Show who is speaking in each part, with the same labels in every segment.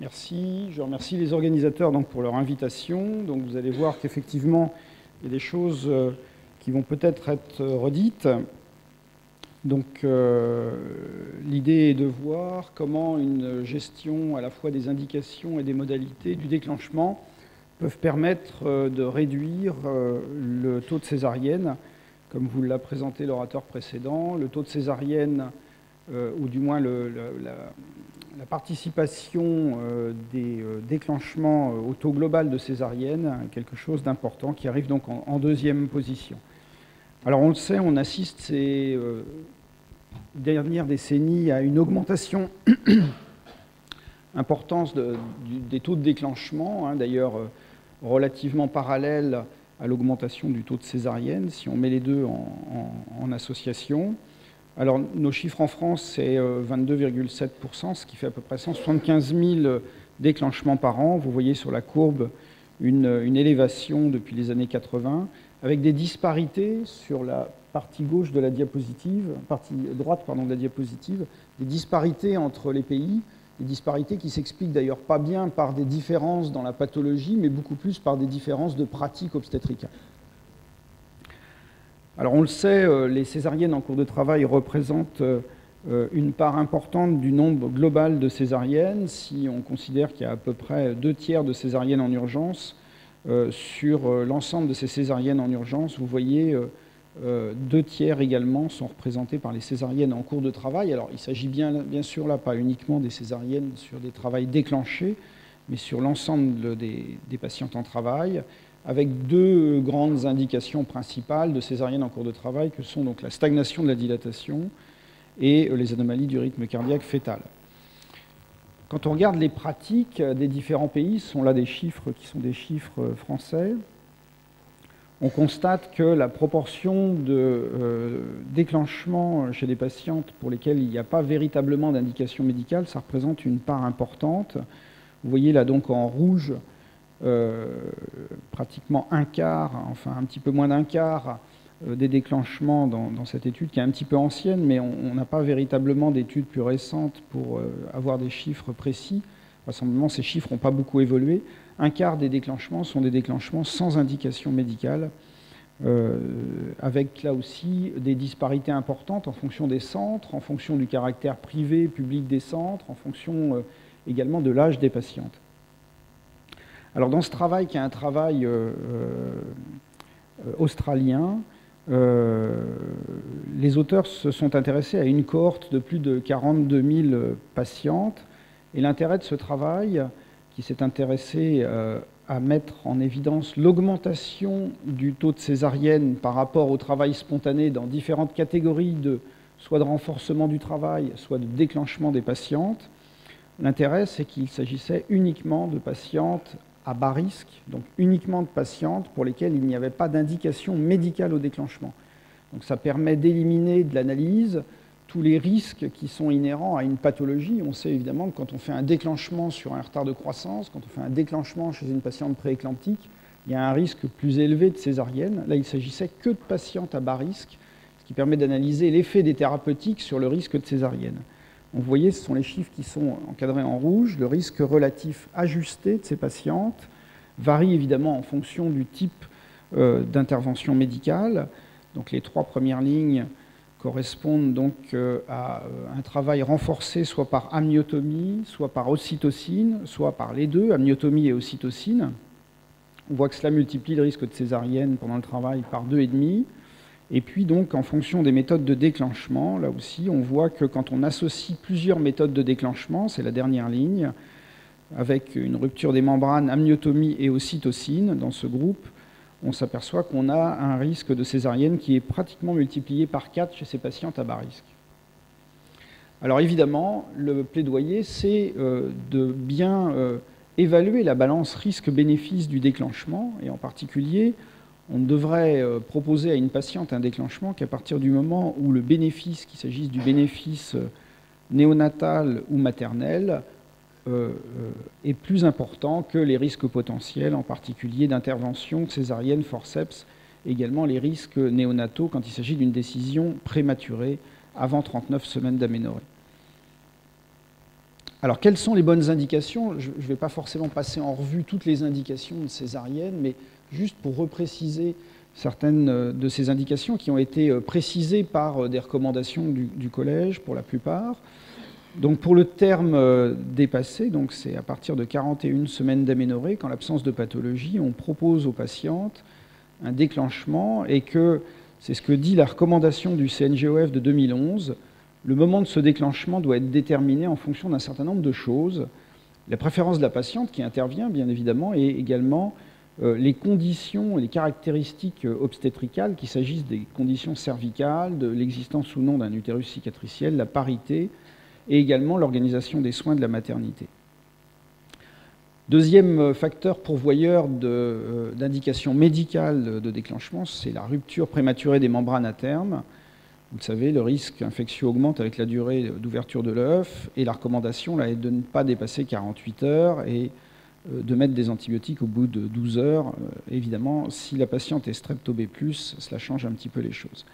Speaker 1: Merci. Je remercie les organisateurs donc, pour leur invitation. Donc, vous allez voir qu'effectivement, il y a des choses qui vont peut-être être redites. Donc, l'idée est de voir comment une gestion à la fois des indications et des modalités du déclenchement peuvent permettre de réduire le taux de césarienne, comme vous l'a présenté l'orateur précédent. Le taux de césarienne, ou du moins la participation des déclenchements au taux global de césarienne, quelque chose d'important qui arrive donc en deuxième position. Alors on le sait, on assiste ces dernières décennies à une augmentation importante des taux de déclenchement, d'ailleurs relativement parallèle à l'augmentation du taux de césarienne, si on met les deux en association. Alors, nos chiffres en France, c'est 22,7%, ce qui fait à peu près 175 000 déclenchements par an. Vous voyez sur la courbe une élévation depuis les années 80, avec des disparités sur la partie gauche de la diapositive, partie droite pardon, de la diapositive, des disparités entre les pays, des disparités qui s'expliquent d'ailleurs pas bien par des différences dans la pathologie, mais beaucoup plus par des différences de pratiques obstétricales. Alors on le sait, les césariennes en cours de travail représentent une part importante du nombre global de césariennes. Si on considère qu'il y a à peu près 2/3 de césariennes en urgence, sur l'ensemble de ces césariennes en urgence, vous voyez 2/3 également sont représentés par les césariennes en cours de travail. Alors il s'agit bien sûr là pas uniquement des césariennes sur des travails déclenchés, mais sur l'ensemble des patientes en travail, avec deux grandes indications principales de césarienne en cours de travail, que sont donc la stagnation de la dilatation et les anomalies du rythme cardiaque fœtal. Quand on regarde les pratiques des différents pays, ce sont là des chiffres qui sont des chiffres français, on constate que la proportion de déclenchement chez des patientes pour lesquelles il n'y a pas véritablement d'indication médicale, ça représente une part importante. Vous voyez là donc en rouge, pratiquement un quart, enfin un petit peu moins d'un quart des déclenchements dans cette étude, qui est un petit peu ancienne, mais on n'a pas véritablement d'études plus récentes pour avoir des chiffres précis. Vraisemblablement, ces chiffres n'ont pas beaucoup évolué. Un quart des déclenchements sont des déclenchements sans indication médicale, avec là aussi des disparités importantes en fonction des centres, en fonction du caractère privé, public des centres, en fonction également de l'âge des patientes. Alors dans ce travail, qui est un travail australien, les auteurs se sont intéressés à une cohorte de plus de 42 000 patientes. Et l'intérêt de ce travail, qui s'est intéressé à mettre en évidence l'augmentation du taux de césarienne par rapport au travail spontané dans différentes catégories, soit de renforcement du travail, soit de déclenchement des patientes, l'intérêt, c'est qu'il s'agissait uniquement de patientes à bas risque, donc uniquement de patientes pour lesquelles il n'y avait pas d'indication médicale au déclenchement. Donc ça permet d'éliminer de l'analyse tous les risques qui sont inhérents à une pathologie. On sait évidemment que quand on fait un déclenchement sur un retard de croissance, quand on fait un déclenchement chez une patiente prééclamptique, il y a un risque plus élevé de césarienne. Là, il ne s'agissait que de patientes à bas risque, ce qui permet d'analyser l'effet des thérapeutiques sur le risque de césarienne. Donc, vous voyez, ce sont les chiffres qui sont encadrés en rouge. Le risque relatif ajusté de ces patientes varie évidemment en fonction du type d'intervention médicale. Donc les trois premières lignes correspondent donc à un travail renforcé soit par amniotomie, soit par ocytocine, soit par les deux, amniotomie et ocytocine. On voit que cela multiplie le risque de césarienne pendant le travail par 2,5. Et puis donc, en fonction des méthodes de déclenchement, là aussi, on voit que quand on associe plusieurs méthodes de déclenchement, c'est la dernière ligne, avec une rupture des membranes, amniotomie et ocytocine dans ce groupe, on s'aperçoit qu'on a un risque de césarienne qui est pratiquement multiplié par 4 chez ces patientes à bas risque. Alors évidemment, le plaidoyer, c'est de bien évaluer la balance risque-bénéfice du déclenchement, et en particulier, on devrait proposer à une patiente un déclenchement qu'à partir du moment où le bénéfice, qu'il s'agisse du bénéfice néonatal ou maternel, est plus important que les risques potentiels, en particulier d'intervention césarienne, forceps, également les risques néonataux quand il s'agit d'une décision prématurée avant 39 semaines d'aménorrhée. Alors, quelles sont les bonnes indications? Je ne vais pas forcément passer en revue toutes les indications de césarienne, mais juste pour repréciser certaines de ces indications qui ont été précisées par des recommandations du collège pour la plupart. Donc pour le terme dépassé, donc c'est à partir de 41 semaines d'aménorrhée, qu'en l'absence de pathologie, on propose aux patientes un déclenchement et que, c'est ce que dit la recommandation du CNGOF de 2011, le moment de ce déclenchement doit être déterminé en fonction d'un certain nombre de choses. La préférence de la patiente qui intervient, bien évidemment, et également les conditions et les caractéristiques obstétricales, qu'il s'agisse des conditions cervicales, de l'existence ou non d'un utérus cicatriciel, la parité, et également l'organisation des soins de la maternité. Deuxième facteur pourvoyeur d'indication médicale de déclenchement, c'est la rupture prématurée des membranes à terme. Vous le savez, le risque infectieux augmente avec la durée d'ouverture de l'œuf, et la recommandation là, est de ne pas dépasser 48 heures et de mettre des antibiotiques au bout de 12 heures. Évidemment, si la patiente est strepto B+, cela change un petit peu les choses.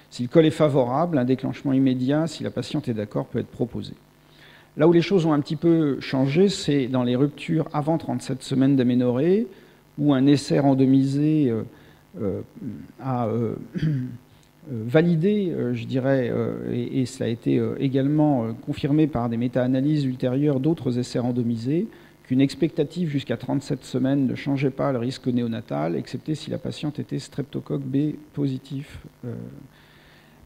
Speaker 1: Si le col est favorable, un déclenchement immédiat, si la patiente est d'accord, peut être proposé. Là où les choses ont un petit peu changé, c'est dans les ruptures avant 37 semaines d'aménorrhée, où un essai randomisé a validé, je dirais, et cela a été également confirmé par des méta-analyses ultérieures d'autres essais randomisés, qu'une expectative jusqu'à 37 semaines ne changeait pas le risque néonatal, excepté si la patiente était streptocoque B positif,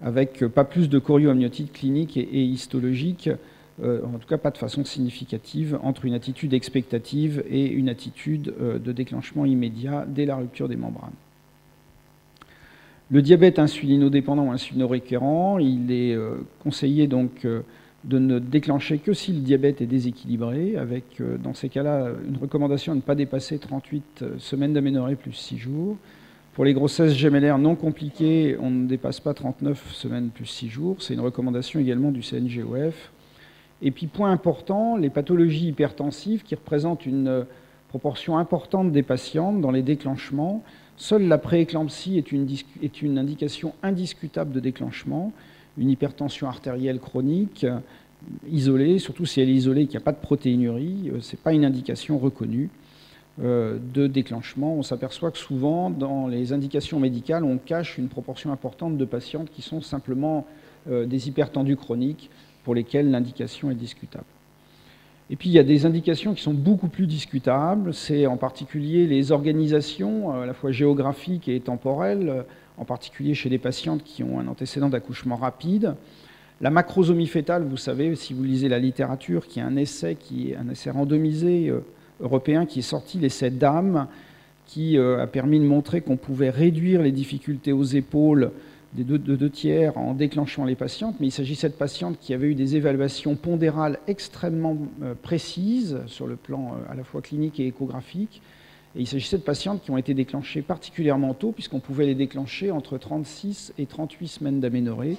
Speaker 1: avec pas plus de chorioamniotite clinique et histologique, en tout cas pas de façon significative, entre une attitude expectative et une attitude de déclenchement immédiat dès la rupture des membranes. Le diabète insulinodépendant ou insulinorécurrent, il est conseillé donc de ne déclencher que si le diabète est déséquilibré, avec dans ces cas-là une recommandation de ne pas dépasser 38 semaines d'aménorrhée plus 6 jours. Pour les grossesses gémellaires non compliquées, on ne dépasse pas 39 semaines plus 6 jours. C'est une recommandation également du CNGOF. Et puis, point important, les pathologies hypertensives qui représentent une proportion importante des patientes dans les déclenchements. Seule la prééclampsie est une indication indiscutable de déclenchement. Une hypertension artérielle chronique, isolée, surtout si elle est isolée et qu'il n'y a pas de protéinurie, ce n'est pas une indication reconnue de déclenchement. On s'aperçoit que souvent, dans les indications médicales, on cache une proportion importante de patientes qui sont simplement des hypertendus chroniques pour lesquelles l'indication est discutable. Et puis, il y a des indications qui sont beaucoup plus discutables. C'est en particulier les organisations, à la fois géographiques et temporelles, en particulier chez des patientes qui ont un antécédent d'accouchement rapide. La macrosomie fœtale, vous savez, si vous lisez la littérature, qui est un essai randomisé européen qui est sorti, l'essai DAM, qui a permis de montrer qu'on pouvait réduire les difficultés aux épaules de 2 tiers en déclenchant les patientes, mais il s'agissait de patientes qui avaient eu des évaluations pondérales extrêmement précises sur le plan à la fois clinique et échographique. Et il s'agissait de patientes qui ont été déclenchées particulièrement tôt, puisqu'on pouvait les déclencher entre 36 et 38 semaines d'aménorrhée.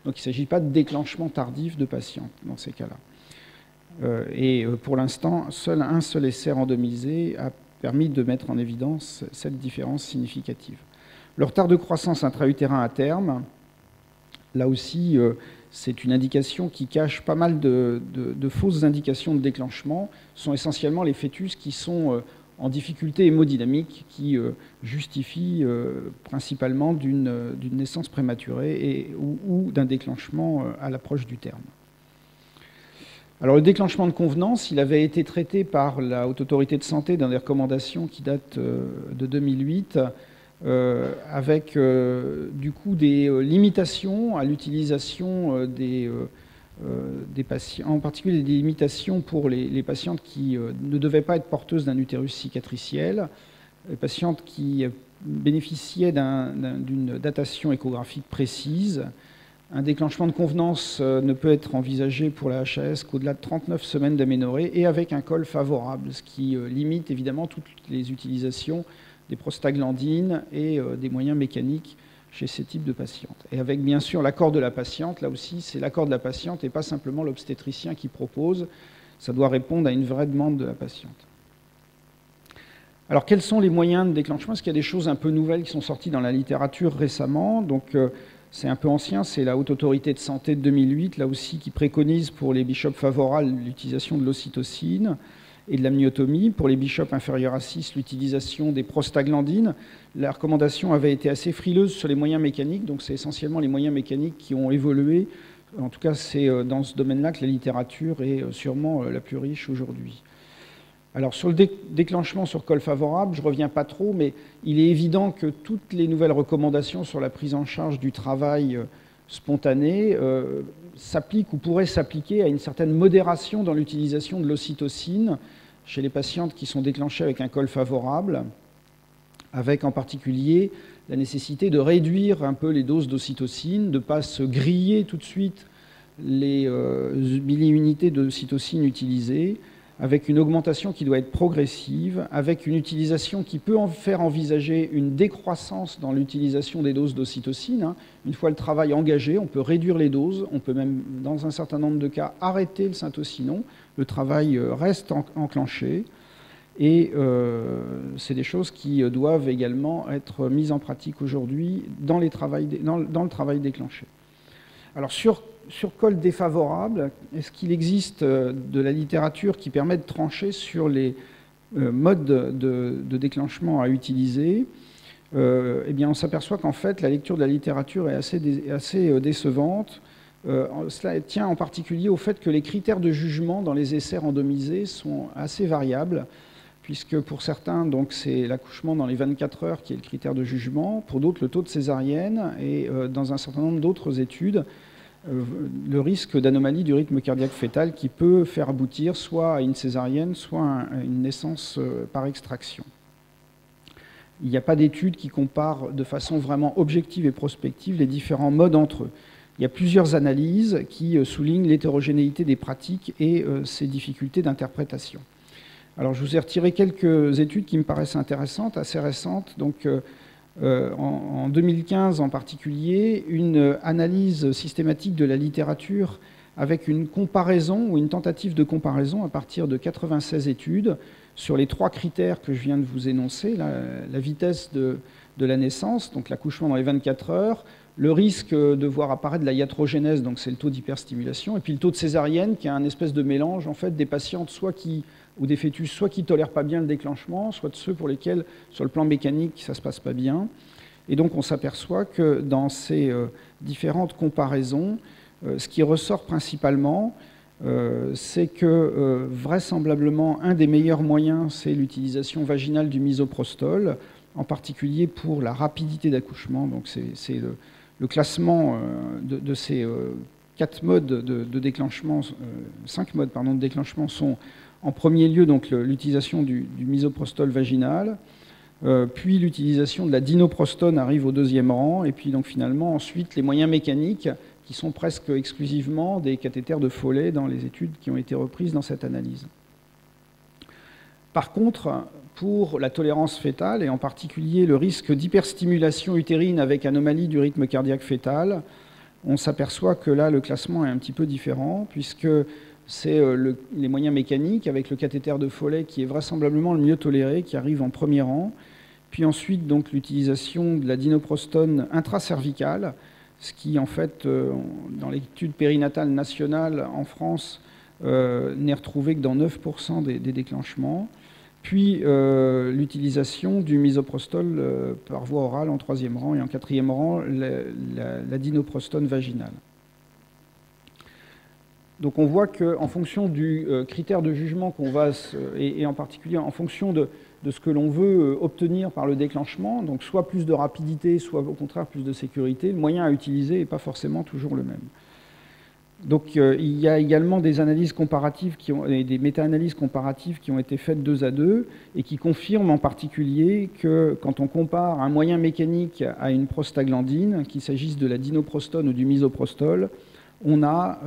Speaker 1: Donc il ne s'agit pas de déclenchement tardif de patientes dans ces cas-là. Et pour l'instant, un seul essai randomisé a permis de mettre en évidence cette différence significative. Le retard de croissance intra-utérin à terme, là aussi, c'est une indication qui cache pas mal de fausses indications de déclenchement. Ce sont essentiellement les fœtus qui sont en difficulté hémodynamique qui justifient principalement d'une naissance prématurée ou d'un déclenchement à l'approche du terme. Alors le déclenchement de convenance, il avait été traité par la Haute Autorité de Santé dans des recommandations qui datent de 2008, avec du coup des limitations à l'utilisation des patients, en particulier des limitations pour les patientes qui ne devaient pas être porteuses d'un utérus cicatriciel, les patientes qui bénéficiaient d'une datation échographique précise. Un déclenchement de convenance ne peut être envisagé pour la HAS qu'au-delà de 39 semaines d'aménorrhée et avec un col favorable, ce qui limite évidemment toutes les utilisations des prostaglandines et des moyens mécaniques chez ces types de patientes. Et avec bien sûr l'accord de la patiente, là aussi c'est l'accord de la patiente et pas simplement l'obstétricien qui propose, ça doit répondre à une vraie demande de la patiente. Alors quels sont les moyens de déclenchement? Est-ce qu'il y a des choses un peu nouvelles qui sont sorties dans la littérature récemment? Donc c'est un peu ancien, c'est la Haute Autorité de Santé de 2008, là aussi, qui préconise pour les bishops favorables l'utilisation de l'ocytocine et de l'amniotomie. Pour les bishops inférieurs à 6, l'utilisation des prostaglandines. La recommandation avait été assez frileuse sur les moyens mécaniques, donc c'est essentiellement les moyens mécaniques qui ont évolué. En tout cas, c'est dans ce domaine-là que la littérature est sûrement la plus riche aujourd'hui. Alors sur le déclenchement sur col favorable, je ne reviens pas trop, mais il est évident que toutes les nouvelles recommandations sur la prise en charge du travail spontané s'appliquent ou pourraient s'appliquer à une certaine modération dans l'utilisation de l'ocytocine chez les patientes qui sont déclenchées avec un col favorable, avec en particulier la nécessité de réduire un peu les doses d'ocytocine, de ne pas se griller tout de suite les milliunités d'ocytocine utilisées, avec une augmentation qui doit être progressive, avec une utilisation qui peut en faire envisager une décroissance dans l'utilisation des doses d'ocytocine. Une fois le travail engagé, on peut réduire les doses, on peut même, dans un certain nombre de cas, arrêter le syntocinon. Le travail reste enclenché. Et c'est des choses qui doivent également être mises en pratique aujourd'hui dans le travail déclenché. Alors sur col défavorable, est-ce qu'il existe de la littérature qui permet de trancher sur les modes de déclenchement à utiliser? Eh bien, on s'aperçoit qu'en fait, la lecture de la littérature est assez décevante. Cela tient en particulier au fait que les critères de jugement dans les essais randomisés sont assez variables, puisque pour certains, donc, c'est l'accouchement dans les 24 heures qui est le critère de jugement, pour d'autres, le taux de césarienne, et dans un certain nombre d'autres études, le risque d'anomalie du rythme cardiaque fœtal qui peut faire aboutir soit à une césarienne, soit à une naissance par extraction. Il n'y a pas d'études qui comparent de façon vraiment objective et prospective les différents modes entre eux. Il y a plusieurs analyses qui soulignent l'hétérogénéité des pratiques et ces difficultés d'interprétation. Alors, je vous ai retiré quelques études qui me paraissent intéressantes, assez récentes. Donc, en 2015 en particulier, une analyse systématique de la littérature avec une comparaison ou une tentative de comparaison à partir de 96 études sur les 3 critères que je viens de vous énoncer, la vitesse de la naissance, donc l'accouchement dans les 24 heures, le risque de voir apparaître de la iatrogénèse, donc c'est le taux d'hyperstimulation, et puis le taux de césarienne qui est un espèce de mélange en fait des patientes ou des fœtus soit qui ne tolèrent pas bien le déclenchement, soit de ceux pour lesquels, sur le plan mécanique, ça ne se passe pas bien. Et donc on s'aperçoit que dans ces différentes comparaisons, ce qui ressort principalement, c'est que vraisemblablement un des meilleurs moyens, c'est l'utilisation vaginale du misoprostol, en particulier pour la rapidité d'accouchement. Donc c'est le classement de ces 4 modes de déclenchement, 5 modes de déclenchement sont en premier lieu donc l'utilisation du misoprostol vaginal, puis l'utilisation de la dinoprostone arrive au 2e rang, et puis donc finalement ensuite les moyens mécaniques qui sont presque exclusivement des cathéters de Foley dans les études qui ont été reprises dans cette analyse. Par contre, pour la tolérance fœtale, et en particulier le risque d'hyperstimulation utérine avec anomalie du rythme cardiaque fœtal, on s'aperçoit que là, le classement est un petit peu différent, puisque c'est les moyens mécaniques avec le cathéter de Foley qui est vraisemblablement le mieux toléré, qui arrive en premier rang. Puis ensuite, donc, l'utilisation de la dinoprostone intracervicale, ce qui, en fait, dans l'étude périnatale nationale en France, n'est retrouvé que dans 9% des déclenchements. Puis l'utilisation du misoprostol par voie orale en 3e rang, et en 4e rang, la dinoprostone vaginale. Donc on voit qu'en fonction du critère de jugement qu'on va, et en particulier en fonction de ce que l'on veut obtenir par le déclenchement, donc soit plus de rapidité, soit au contraire plus de sécurité, le moyen à utiliser n'est pas forcément toujours le même. Donc il y a également des analyses comparatives, des méta-analyses comparatives qui ont été faites 2 à 2 et qui confirment en particulier que quand on compare un moyen mécanique à une prostaglandine, qu'il s'agisse de la dinoprostone ou du misoprostol, on a,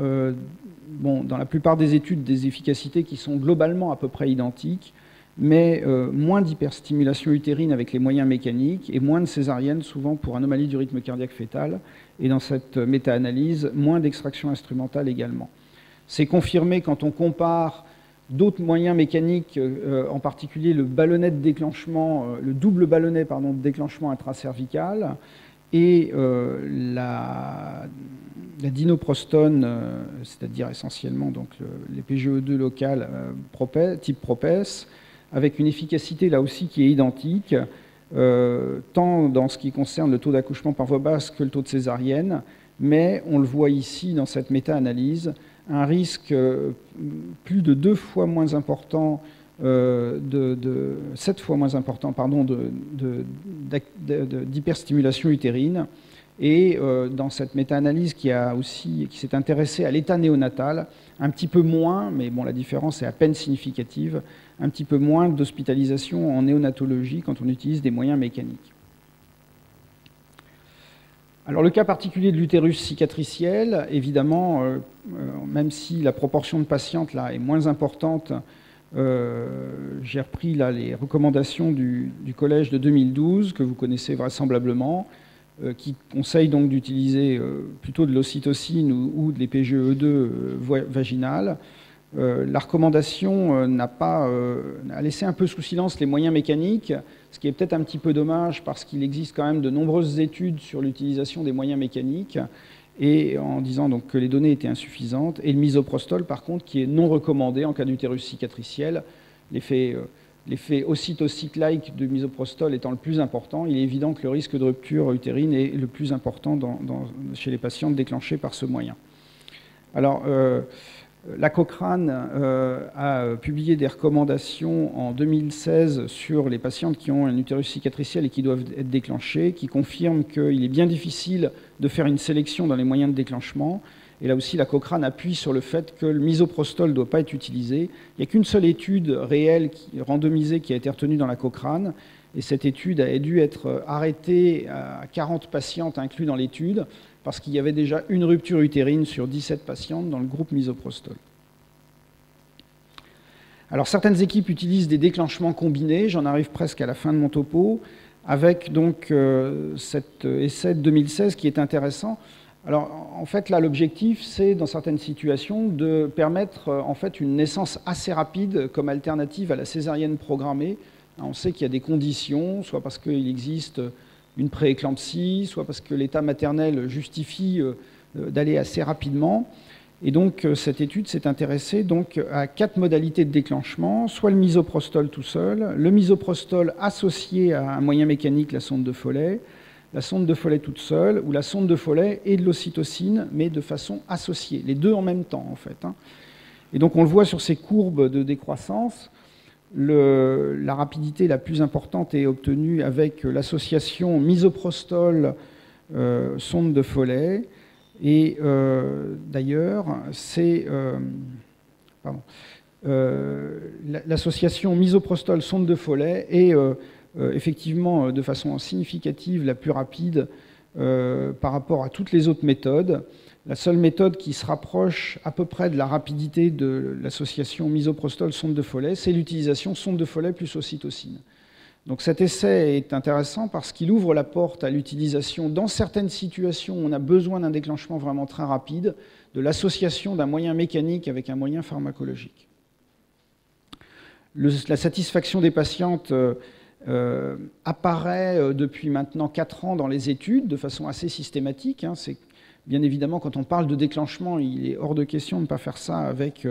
Speaker 1: dans la plupart des études, des efficacités qui sont globalement à peu près identiques, mais moins d'hyperstimulation utérine avec les moyens mécaniques et moins de césarienne, souvent pour anomalie du rythme cardiaque fœtal, et dans cette méta-analyse, moins d'extraction instrumentale également. C'est confirmé quand on compare d'autres moyens mécaniques, en particulier le ballonnet de déclenchement, le double ballonnet de déclenchement intracervical, et la dinoprostone, c'est-à-dire essentiellement donc, les PGE2 locales type PROPES, avec une efficacité là aussi qui est identique, tant dans ce qui concerne le taux d'accouchement par voie basse que le taux de césarienne, mais on le voit ici dans cette méta-analyse, un risque plus de 2 fois moins important, 7 fois moins important, pardon, d'hyperstimulation utérine. Et dans cette méta-analyse qui s'est intéressée à l'état néonatal, un petit peu moins, mais bon, la différence est à peine significative, un petit peu moins d'hospitalisation en néonatologie quand on utilise des moyens mécaniques. Alors le cas particulier de l'utérus cicatriciel, évidemment, même si la proportion de patientes là est moins importante, j'ai repris là les recommandations du collège de 2012, que vous connaissez vraisemblablement, qui conseille donc d'utiliser plutôt de l'ocytocine ou de l'EPGE2 vaginal. La recommandation a laissé un peu sous silence les moyens mécaniques, ce qui est peut-être un petit peu dommage parce qu'il existe quand même de nombreuses études sur l'utilisation des moyens mécaniques, et en disant donc que les données étaient insuffisantes, et le misoprostol par contre qui est non recommandé en cas d'utérus cicatriciel. L'effet ocytocyte-like de misoprostol étant le plus important, il est évident que le risque de rupture utérine est le plus important chez les patientes déclenchées par ce moyen. Alors, la Cochrane a publié des recommandations en 2016 sur les patientes qui ont un utérus cicatriciel et qui doivent être déclenchées, qui confirment qu'il est bien difficile de faire une sélection dans les moyens de déclenchement. Et là aussi, la Cochrane appuie sur le fait que le misoprostol ne doit pas être utilisé. Il n'y a qu'une seule étude réelle, randomisée, qui a été retenue dans la Cochrane. Et cette étude a dû être arrêtée à 40 patientes inclus dans l'étude, parce qu'il y avait déjà une rupture utérine sur 17 patientes dans le groupe misoprostol. Alors certaines équipes utilisent des déclenchements combinés, j'en arrive presque à la fin de mon topo, avec donc cet essai de 2016 qui est intéressant. Alors, en fait, là, l'objectif, c'est, dans certaines situations, de permettre en fait, une naissance assez rapide comme alternative à la césarienne programmée. On sait qu'il y a des conditions, soit parce qu'il existe une prééclampsie, soit parce que l'état maternel justifie d'aller assez rapidement. Et donc, cette étude s'est intéressée donc, à 4 modalités de déclenchement, soit le misoprostol tout seul, le misoprostol associé à un moyen mécanique, la sonde de Foley, la sonde de Foley toute seule, ou la sonde de Foley et de l'ocytocine, mais de façon associée, les deux en même temps, en fait. Et donc, on le voit sur ces courbes de décroissance, la rapidité la plus importante est obtenue avec l'association misoprostol sonde de Foley, et d'ailleurs, c'est... l'association misoprostol sonde de Foley est... effectivement, de façon significative, la plus rapide par rapport à toutes les autres méthodes. La seule méthode qui se rapproche à peu près de la rapidité de l'association misoprostol-sonde de Foley, c'est l'utilisation sonde de Foley plus ocytocine. Donc cet essai est intéressant parce qu'il ouvre la porte à l'utilisation, dans certaines situations où on a besoin d'un déclenchement vraiment très rapide, de l'association d'un moyen mécanique avec un moyen pharmacologique. La satisfaction des patientes apparaît depuis maintenant 4 ans dans les études de façon assez systématique. C'est bien évidemment, quand on parle de déclenchement, il est hors de question de ne pas faire ça avec,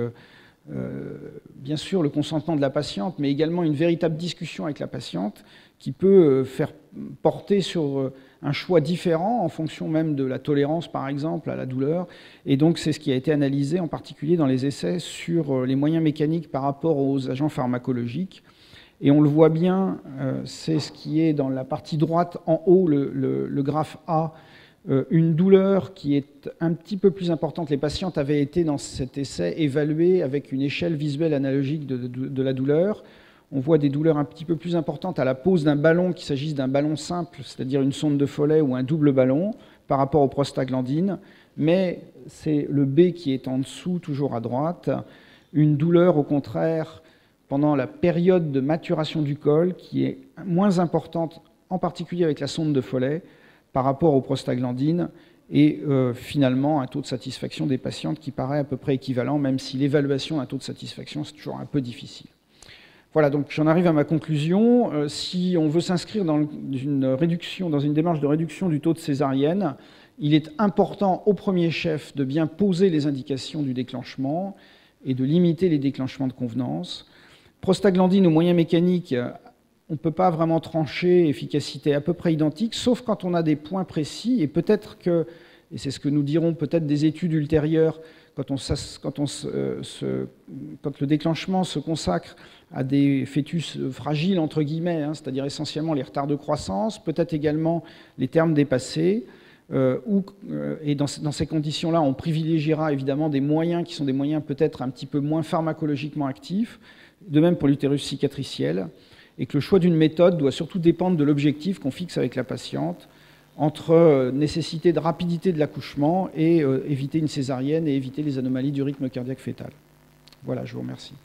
Speaker 1: bien sûr, le consentement de la patiente, mais également une véritable discussion avec la patiente qui peut faire porter sur un choix différent en fonction même de la tolérance, par exemple, à la douleur. Et donc, c'est ce qui a été analysé en particulier dans les essais sur les moyens mécaniques par rapport aux agents pharmacologiques. Et on le voit bien, c'est ce qui est dans la partie droite en haut, le graphe A, une douleur qui est un petit peu plus importante. Les patientes avaient été dans cet essai évaluées avec une échelle visuelle analogique de la douleur. On voit des douleurs un petit peu plus importantes à la pose d'un ballon, qu'il s'agisse d'un ballon simple, c'est-à-dire une sonde de Foley ou un double ballon, par rapport aux prostaglandines. Mais c'est le B qui est en dessous, toujours à droite. Une douleur, au contraire, pendant la période de maturation du col, qui est moins importante, en particulier avec la sonde de Foley, par rapport aux prostaglandines, et finalement un taux de satisfaction des patientes qui paraît à peu près équivalent, même si l'évaluation d'un taux de satisfaction, c'est toujours un peu difficile. Voilà, donc j'en arrive à ma conclusion. Si on veut s'inscrire dans une démarche de réduction du taux de césarienne, il est important au premier chef de bien poser les indications du déclenchement et de limiter les déclenchements de convenance. Prostaglandine ou moyens mécaniques, on ne peut pas vraiment trancher, efficacité à peu près identique, sauf quand on a des points précis, et peut-être que, et c'est ce que nous diront peut-être des études ultérieures, quand le déclenchement se consacre à des fœtus fragiles, entre guillemets, hein, c'est-à-dire essentiellement les retards de croissance, peut-être également les termes dépassés, et dans ces conditions-là, on privilégiera évidemment des moyens qui sont des moyens peut-être un petit peu moins pharmacologiquement actifs, de même pour l'utérus cicatriciel, et que le choix d'une méthode doit surtout dépendre de l'objectif qu'on fixe avec la patiente, entre nécessité de rapidité de l'accouchement et éviter une césarienne et éviter les anomalies du rythme cardiaque fœtal. Voilà, je vous remercie.